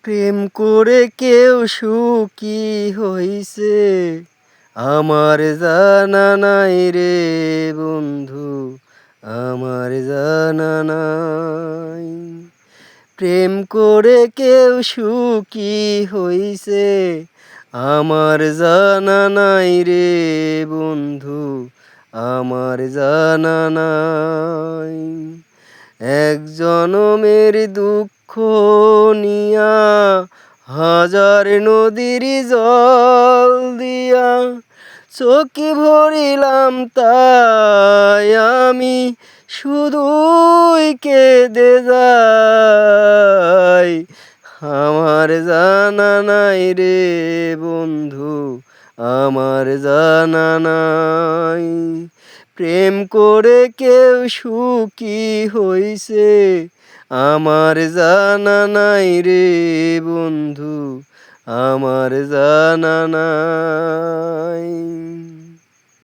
প্রেম করে কেউ সুখী হইছে আমার জানা নাই রে বন্ধু, আমার জানা নাই। প্রেম করে কেউ সুখী হইছে আমার জানা নাই রে বন্ধু, আমার জানা নাই। এক জনমের দুঃখ নিয়া হাজার নদীর জল দিয়া চোখে ভরিলাম, তাই আমি শুধুই কেঁদে যাই। আমার জানা নাই রে বন্ধু, আমার জানা নাই। প্রেম করে কেউ সুখী হইছে আমার জানা নাই রে বন্ধু, আমার জানা নাই।